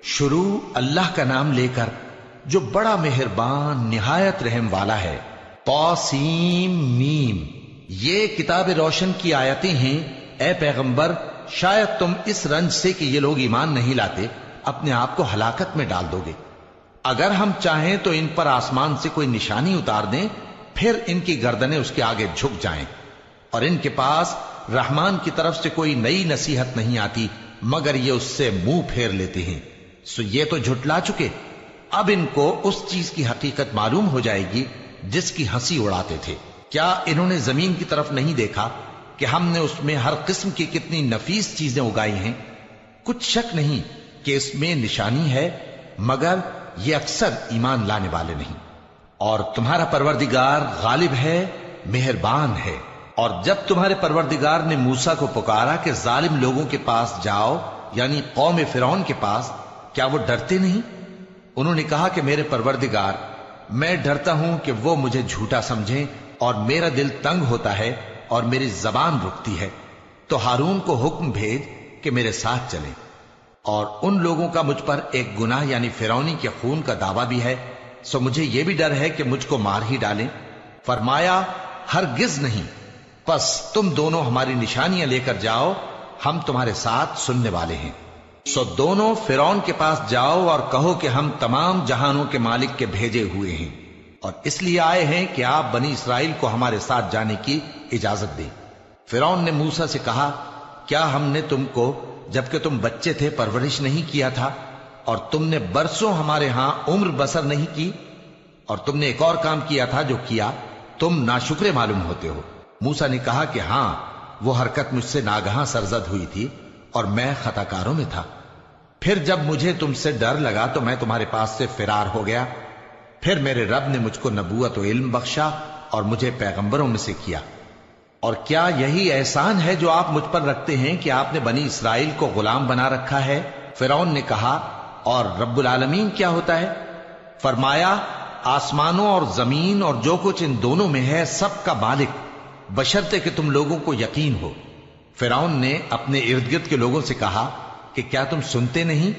شروع اللہ کا نام لے کر جو بڑا مہربان نہایت رحم والا ہے۔ طاسیم میم، یہ کتاب روشن کی آیتیں ہیں۔ اے پیغمبر، شاید تم اس رنج سے کہ یہ لوگ ایمان نہیں لاتے اپنے آپ کو ہلاکت میں ڈال دو گے۔ اگر ہم چاہیں تو ان پر آسمان سے کوئی نشانی اتار دیں، پھر ان کی گردنیں اس کے آگے جھک جائیں، اور ان کے پاس رحمان کی طرف سے کوئی نئی نصیحت نہیں آتی مگر یہ اس سے منہ پھیر لیتے ہیں۔ سو یہ تو جھٹلا چکے، اب ان کو اس چیز کی حقیقت معلوم ہو جائے گی جس کی ہنسی اڑاتے تھے۔ کیا انہوں نے زمین کی طرف نہیں دیکھا کہ ہم نے اس میں ہر قسم کی کتنی نفیس چیزیں اگائی ہیں؟ کچھ شک نہیں کہ اس میں نشانی ہے، مگر یہ اکثر ایمان لانے والے نہیں۔ اور تمہارا پروردگار غالب ہے، مہربان ہے۔ اور جب تمہارے پروردگار نے موسیٰ کو پکارا کہ ظالم لوگوں کے پاس جاؤ، یعنی قوم فرعون کے پاس، کیا وہ ڈرتے نہیں؟ انہوں نے کہا کہ میرے پروردگار، میں ڈرتا ہوں کہ وہ مجھے جھوٹا سمجھیں، اور میرا دل تنگ ہوتا ہے اور میری زبان رکتی ہے، تو ہارون کو حکم بھیج کہ میرے ساتھ چلیں۔ اور ان لوگوں کا مجھ پر ایک گناہ یعنی فرعونی کے خون کا دعویٰ بھی ہے، سو مجھے یہ بھی ڈر ہے کہ مجھ کو مار ہی ڈالیں۔ فرمایا ہرگز نہیں، پس تم دونوں ہماری نشانیاں لے کر جاؤ، ہم تمہارے ساتھ سننے والے ہیں۔ سو دونوں فرعون کے پاس جاؤ اور کہو کہ ہم تمام جہانوں کے مالک کے بھیجے ہوئے ہیں، اور اس لیے آئے ہیں کہ آپ بنی اسرائیل کو ہمارے ساتھ جانے کی اجازت دیں۔ فرعون نے موسیٰ سے کہا، کیا ہم نے تم کو جبکہ تم بچے تھے پرورش نہیں کیا تھا، اور تم نے برسوں ہمارے ہاں عمر بسر نہیں کی؟ اور تم نے ایک اور کام کیا تھا جو کیا، تم ناشکرے معلوم ہوتے ہو۔ موسیٰ نے کہا کہ ہاں، وہ حرکت مجھ سے ناگہاں سرزد ہوئی تھی اور میں خطا کاروں میں تھا۔ پھر جب مجھے تم سے ڈر لگا تو میں تمہارے پاس سے فرار ہو گیا۔ پھر میرے رب نے مجھ کو نبوت و علم بخشا اور مجھے پیغمبروں میں سے کیا۔ اور کیا یہی احسان ہے جو آپ مجھ پر رکھتے ہیں کہ آپ نے بنی اسرائیل کو غلام بنا رکھا ہے؟ فرعون نے کہا، اور رب العالمین کیا ہوتا ہے؟ فرمایا، آسمانوں اور زمین اور جو کچھ ان دونوں میں ہے سب کا مالک، بشرطے کہ تم لوگوں کو یقین ہو۔ فرعون نے اپنے ارد گرد کے لوگوں سے کہا کہ کیا تم سنتے نہیں؟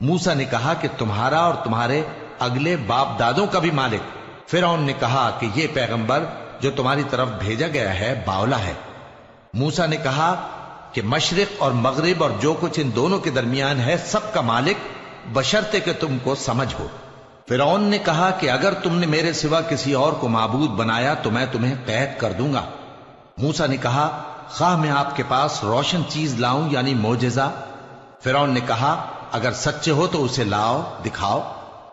موسیٰ نے کہا کہ تمہارا اور تمہارے اگلے باپ دادوں کا بھی مالک۔ فرعون نے کہا کہ یہ پیغمبر جو تمہاری طرف بھیجا گیا ہے باولا ہے۔ موسیٰ نے کہا کہ مشرق اور مغرب اور جو کچھ ان دونوں کے درمیان ہے سب کا مالک، بشرطے کہ تم کو سمجھ ہو۔ فرعون نے کہا کہ اگر تم نے میرے سوا کسی اور کو معبود بنایا تو میں تمہیں قید کر دوں گا۔ موسیٰ نے کہا، خواہ میں آپ کے پاس روشن چیز لاؤں یعنی معجزہ؟ فرعون نے کہا، اگر سچے ہو تو اسے لاؤ، دکھاؤ۔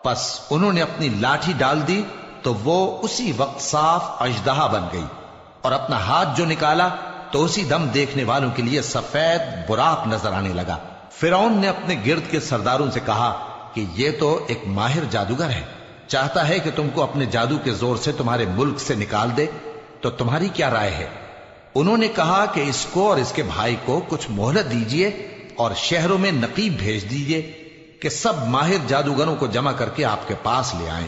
پس انہوں نے اپنی لاٹھی ڈال دی تو وہ اسی وقت صاف اژدہا بن گئی، اور اپنا ہاتھ جو نکالا تو اسی دم دیکھنے والوں کے لیے سفید براق نظر آنے لگا۔ فرعون نے اپنے گرد کے سرداروں سے کہا کہ یہ تو ایک ماہر جادوگر ہے، چاہتا ہے کہ تم کو اپنے جادو کے زور سے تمہارے ملک سے نکال دے، تو تمہاری کیا رائے ہے؟ انہوں نے کہا کہ اس کو اور اس کے بھائی کو کچھ مہلت دیجئے اور شہروں میں نقیب بھیج دیجئے کہ سب ماہر جادوگروں کو جمع کر کے آپ کے پاس لے آئیں۔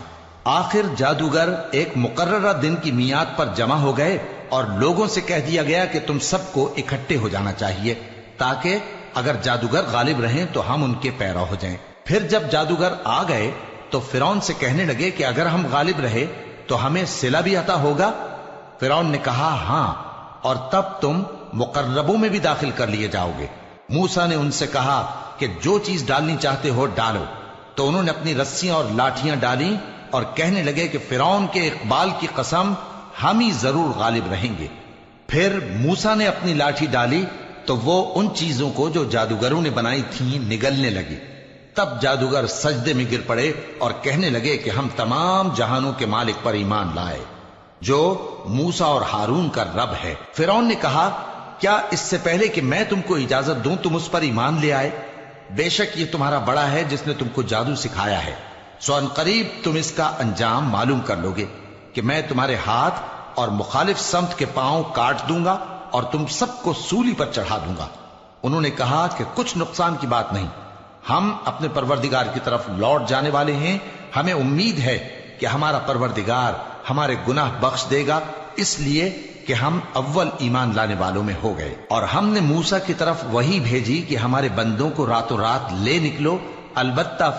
آخر جادوگر ایک مقررہ دن کی میعاد پر جمع ہو گئے اور لوگوں سے کہہ دیا گیا کہ تم سب کو اکٹھے ہو جانا چاہیے تاکہ اگر جادوگر غالب رہیں تو ہم ان کے پیرو ہو جائیں۔ پھر جب جادوگر آ گئے تو فرعون سے کہنے لگے کہ اگر ہم غالب رہے تو ہمیں صلہ بھی عطا ہوگا؟ فرعون نے کہا، ہاں، اور تب تم مقربوں میں بھی داخل کر لیے جاؤ گے۔ موسیٰ نے ان سے کہا کہ جو چیز ڈالنی چاہتے ہو ڈالو، تو انہوں نے اپنی رسیاں اور لاٹھیاں ڈالیں اور کہنے لگے کہ فرعون کے اقبال کی قسم، ہم ہی ضرور غالب رہیں گے۔ پھر موسیٰ نے اپنی لاٹھی ڈالی تو وہ ان چیزوں کو جو جادوگروں نے بنائی تھیں نگلنے لگی۔ تب جادوگر سجدے میں گر پڑے اور کہنے لگے کہ ہم تمام جہانوں کے مالک پر ایمان لائے جو موسیٰ اور ہارون کا رب ہے۔ فرعون نے کہا، کیا اس سے پہلے کہ میں تم کو اجازت دوں تم اس پر ایمان لے آئے؟ بے شک یہ تمہارا بڑا ہے جس نے تم کو جادو سکھایا ہے، سو ان قریب تم اس کا انجام معلوم کر لوگے کہ میں تمہارے ہاتھ اور مخالف سمت کے پاؤں کاٹ دوں گا اور تم سب کو سولی پر چڑھا دوں گا۔ انہوں نے کہا کہ کچھ نقصان کی بات نہیں، ہم اپنے پروردگار کی طرف لوٹ جانے والے ہیں، ہمیں امید ہے کہ ہمارا پروردگار ہمارے گناہ بخش دے گا، اس لیے کہ ہم اول ایمان لانے والوں میں ہو گئے۔ اور ہم نے موسیٰ کی طرف وحی بھیجی کہ ہمارے بندوں کو راتوں رات لے نکلو البتہ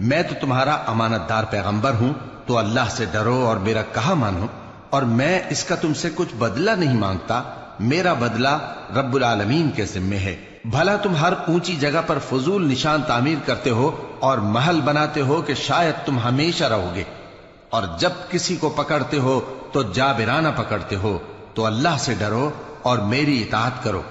میں تو تمہارا امانت دار پیغمبر ہوں، تو اللہ سے ڈرو اور میرا کہا مانو، اور میں اس کا تم سے کچھ بدلہ نہیں مانگتا، میرا بدلہ رب العالمین کے ذمے ہے۔ بھلا تم ہر اونچی جگہ پر فضول نشان تعمیر کرتے ہو اور محل بناتے ہو کہ شاید تم ہمیشہ رہو گے، اور جب کسی کو پکڑتے ہو تو جابرانہ پکڑتے ہو، تو اللہ سے ڈرو اور میری اطاعت کرو،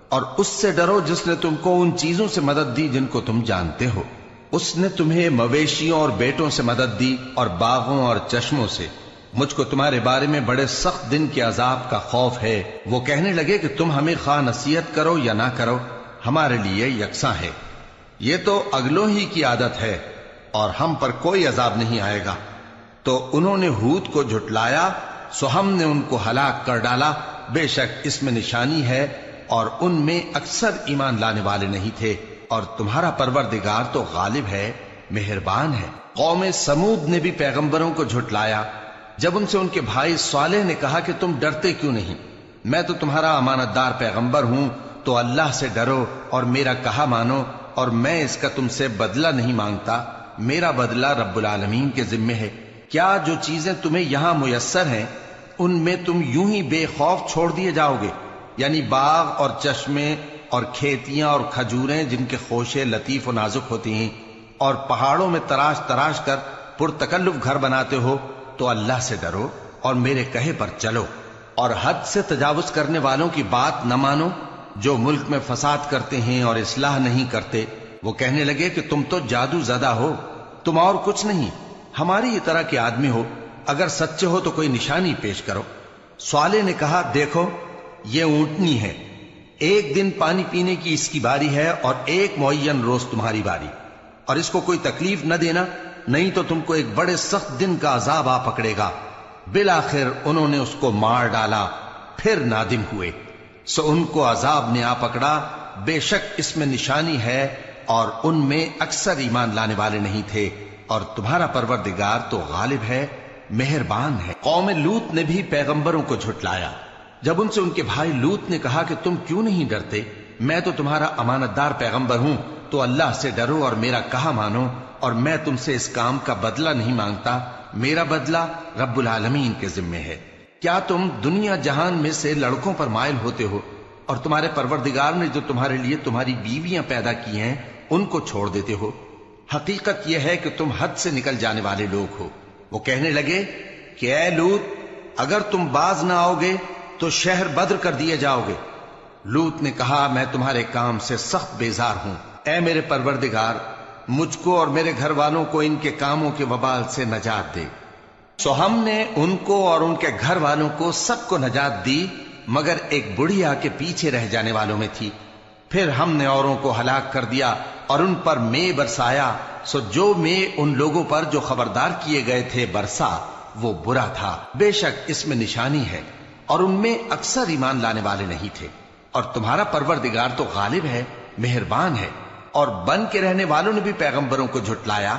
اور اس سے ڈرو جس نے تم کو ان چیزوں سے مدد دی جن کو تم جانتے ہو۔ اس نے تمہیں مویشیوں اور بیٹوں سے مدد دی اور باغوں اور چشموں سے۔ مجھ کو تمہارے بارے میں بڑے سخت دن کے عذاب کا خوف ہے۔ وہ کہنے لگے کہ تم ہمیں خواہ نصیحت کرو یا نہ کرو، ہمارے لیے یکساں ہے، یہ تو اگلوں ہی کی عادت ہے اور ہم پر کوئی عذاب نہیں آئے گا۔ تو انہوں نے ہود کو جھٹلایا، سو ہم نے ان کو ہلاک کر ڈالا۔ بے شک اس میں نشانی ہے اور ان میں اکثر ایمان لانے والے نہیں تھے، اور تمہارا پروردگار تو غالب ہے، مہربان ہے۔ قوم سمود نے بھی پیغمبروں کو جھٹلایا جب ان سے ان کے بھائی صالح نے کہا کہ تم ڈرتے کیوں نہیں، میں تو تمہارا امانت دار پیغمبر ہوں، تو اللہ سے ڈرو اور میرا کہا مانو، اور میں اس کا تم سے بدلہ نہیں مانگتا، میرا بدلہ رب العالمین کے ذمے ہے۔ کیا جو چیزیں تمہیں یہاں میسر ہیں ان میں تم یوں ہی بے خوف چھوڑ دیے جاؤ گے؟ یعنی باغ اور چشمے اور کھیتیاں اور کھجوریں جن کے خوشے لطیف و نازک ہوتی ہیں، اور پہاڑوں میں تراش تراش کر پرتکلف گھر بناتے ہو، تو اللہ سے ڈرو اور میرے کہے پر چلو، اور حد سے تجاوز کرنے والوں کی بات نہ مانو جو ملک میں فساد کرتے ہیں اور اصلاح نہیں کرتے۔ وہ کہنے لگے کہ تم تو جادو زدہ ہو، تم اور کچھ نہیں، ہماری ہی طرح کے آدمی ہو، اگر سچے ہو تو کوئی نشانی پیش کرو۔ صالح نے کہا دیکھو یہ اونٹنی ہے، ایک دن پانی پینے کی اس کی باری ہے اور ایک معین روز تمہاری باری، اور اس کو کوئی تکلیف نہ دینا، نہیں تو تم کو ایک بڑے سخت دن کا عذاب آ پکڑے گا۔ بالآخر انہوں نے اس کو مار ڈالا، پھر نادم ہوئے، سو ان کو عذاب نے آ پکڑا۔ بے شک اس میں نشانی ہے اور ان میں اکثر ایمان لانے والے نہیں تھے، اور تمہارا پروردگار تو غالب ہے، مہربان ہے۔ قوم لوط نے بھی پیغمبروں کو جھٹلایا جب ان سے ان کے بھائی لوط نے کہا کہ تم کیوں نہیں ڈرتے، میں تو تمہارا امانت دار پیغمبر ہوں، تو اللہ سے ڈرو اور میرا کہا مانو، اور میں تم سے اس کام کا بدلہ نہیں مانگتا، میرا بدلہ رب العالمین کے ذمے ہے۔ کیا تم دنیا جہان میں سے لڑکوں پر مائل ہوتے ہو، اور تمہارے پروردگار نے جو تمہارے لیے تمہاری بیویاں پیدا کی ہیں ان کو چھوڑ دیتے ہو؟ حقیقت یہ ہے کہ تم حد سے نکل جانے والے لوگ ہو۔ وہ کہنے لگے کہ اے لوط، اگر تم باز نہ آؤ گے تو شہر بدر کر دیے جاؤ گے۔ لوط نے کہا میں تمہارے کام سے سخت بیزار ہوں، اے میرے پروردگار مجھ کو اور میرے گھر والوں کو ان کے کاموں کے وبال سے نجات دے۔ سو ہم نے ان کو اور ان کے گھر والوں کو سب کو نجات دی، مگر ایک بڑھیا کے پیچھے رہ جانے والوں میں تھی۔ پھر ہم نے اوروں کو ہلاک کر دیا اور ان پر مے برسایا، سو جو مے ان لوگوں پر جو خبردار کیے گئے تھے برسا، وہ برا تھا۔ بے شک اس میں نشانی ہے اور ان میں اکثر ایمان لانے والے نہیں تھے، اور تمہارا پروردگار تو غالب ہے، مہربان ہے۔ اور بن کے رہنے والوں نے بھی پیغمبروں کو جھٹلایا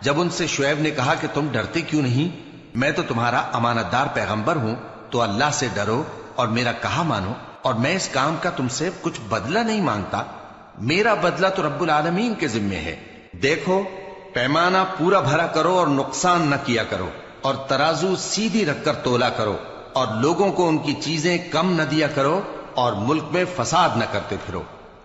جب ان سے شعیب نے کہا کہ تم ڈرتے کیوں نہیں، میں تو تمہارا امانت دار پیغمبر ہوں، تو اللہ سے ڈرو اور میرا کہا مانو، اور میں اس کام کا تم سے کچھ بدلہ نہیں مانگتا، میرا بدلہ تو رب العالمین کے ذمے ہے۔ دیکھو پیمانہ پورا بھرا کرو اور نقصان نہ کیا کرو، اور ترازو سیدھی رکھ کر تولا کرو، اور لوگوں کو ان کی چیزیں کم نہ دیا کرو، اور ملک میں فساد نہ کرتے پھرو،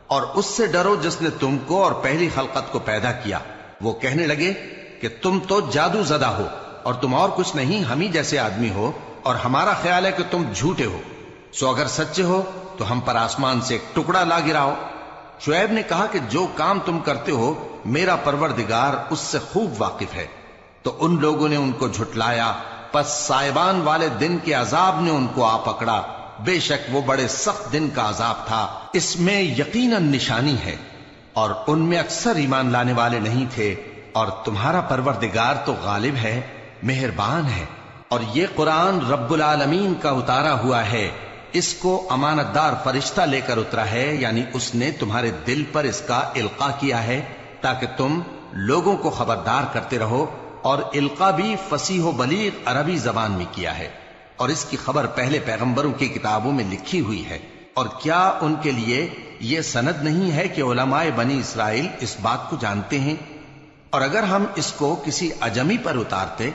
اور اس سے ڈرو جس نے تم کو اور پہلی خلقت کو پیدا کیا۔ وہ کہنے لگے کہ تم تو جادو زدہ ہو، اور تم اور کچھ نہیں، ہم ہی جیسے آدمی ہو، اور ہمارا خیال ہے کہ تم جھوٹے ہو، سو اگر سچے ہو تو ہم پر آسمان سے ایک ٹکڑا لا گراؤ۔ شعیب نے کہا کہ جو کام تم کرتے ہو میرا پروردگار اس سے خوب واقف ہے۔ تو ان لوگوں نے ان کو جھٹلایا، پس سائبان والے دن کے عذاب نے ان کو آ پکڑا، بے شک وہ بڑے سخت دن کا عذاب تھا، اس میں یقیناً نشانی ہے، اور ان میں اکثر ایمان لانے والے نہیں تھے، اور تمہارا پروردگار تو غالب ہے، مہربان ہے۔ اور یہ قرآن رب العالمین کا اتارا ہوا ہے، اس کو امانت دار فرشتہ لے کر اترا ہے، یعنی اس نے تمہارے دل پر اس کا القاء کیا ہے تاکہ تم لوگوں کو خبردار کرتے رہو، اور القاء بھی فصیح و بلیغ عربی زبان میں کیا ہے، اور اس کی خبر پہلے پیغمبروں کی کتابوں میں لکھی ہوئی ہے۔ اور کیا ان کے لیے یہ سند نہیں ہے کہ علماء بنی اسرائیل اس بات کو جانتے ہیں؟ اور اگر ہم اس کو کسی اجمی پر اتارتے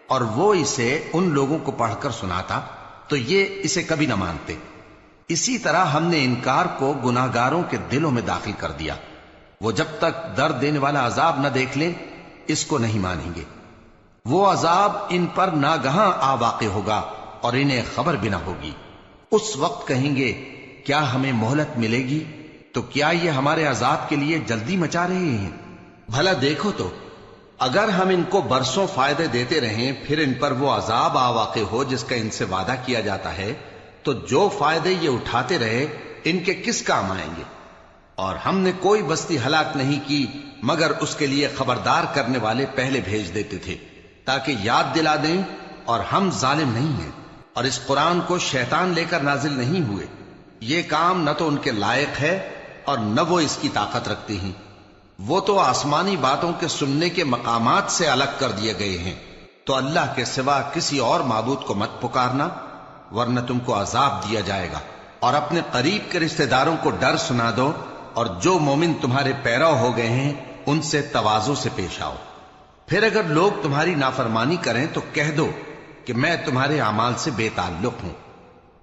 اور وہ اسے ان لوگوں کو پڑھ کر سناتا تو یہ اسے کبھی نہ مانتے. اسی طرح ہم نے انکار کو گناہگاروں کے دلوں میں داخل کر دیا. وہ جب تک درد دینے والا عذاب نہ دیکھ لیں اس کو نہیں مانیں گے. وہ عذاب ان پر ناگہاں آ واقع ہوگا اور انہیں خبر بھی نہ ہوگی. اس وقت کہیں گے کیا ہمیں مہلت ملے گی؟ تو کیا یہ ہمارے عذاب کے لیے جلدی مچا رہے ہیں؟ بھلا دیکھو تو اگر ہم ان کو برسوں فائدے دیتے رہیں پھر ان پر وہ عذاب آ واقع ہو جس کا ان سے وعدہ کیا جاتا ہے تو جو فائدے یہ اٹھاتے رہے ان کے کس کام آئیں گے؟ اور ہم نے کوئی بستی ہلاک نہیں کی مگر اس کے لیے خبردار کرنے والے پہلے بھیج دیتے تھے تاکہ یاد دلا دیں، اور ہم ظالم نہیں ہیں. اور اس قرآن کو شیطان لے کر نازل نہیں ہوئے. یہ کام نہ تو ان کے لائق ہے اور نہ وہ اس کی طاقت رکھتے ہیں. وہ تو آسمانی باتوں کے سننے کے مقامات سے الگ کر دیے گئے ہیں. تو اللہ کے سوا کسی اور معبود کو مت پکارنا ورنہ تم کو عذاب دیا جائے گا. اور اپنے قریب کے رشتہ داروں کو ڈر سنا دو، اور جو مومن تمہارے پیرو ہو گئے ہیں ان سے تواضع سے پیش آؤ. پھر اگر لوگ تمہاری نافرمانی کریں تو کہہ دو کہ میں تمہارے اعمال سے بے تعلق ہوں،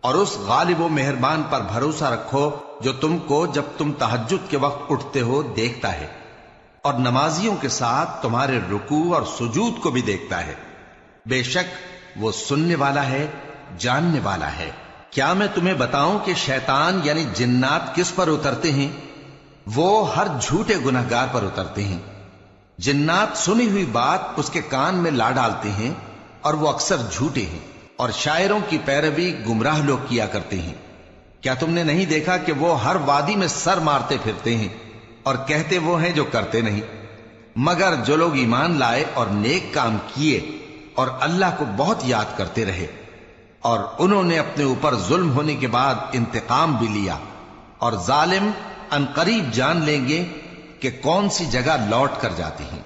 اور اس غالب و مہربان پر بھروسہ رکھو جو تم کو جب تم تہجد کے وقت اٹھتے ہو دیکھتا ہے، اور نمازیوں کے ساتھ تمہارے رکوع اور سجود کو بھی دیکھتا ہے. بے شک وہ سننے والا ہے، جاننے والا ہے. کیا میں تمہیں بتاؤں کہ شیطان یعنی جنات کس پر اترتے ہیں؟ وہ ہر جھوٹے گناہگار پر اترتے ہیں. جنات سنی ہوئی بات اس کے کان میں لا ڈالتے ہیں اور وہ اکثر جھوٹے ہیں، اور شاعروں کی پیروی گمراہ لوگ کیا کرتے ہیں. کیا تم نے نہیں دیکھا کہ وہ ہر وادی میں سر مارتے پھرتے ہیں اور کہتے وہ ہیں جو کرتے نہیں؟ مگر جو لوگ ایمان لائے اور نیک کام کیے اور اللہ کو بہت یاد کرتے رہے اور انہوں نے اپنے اوپر ظلم ہونے کے بعد انتقام بھی لیا، اور ظالم عنقریب جان لیں گے کہ کون سی جگہ لوٹ کر جاتی ہیں.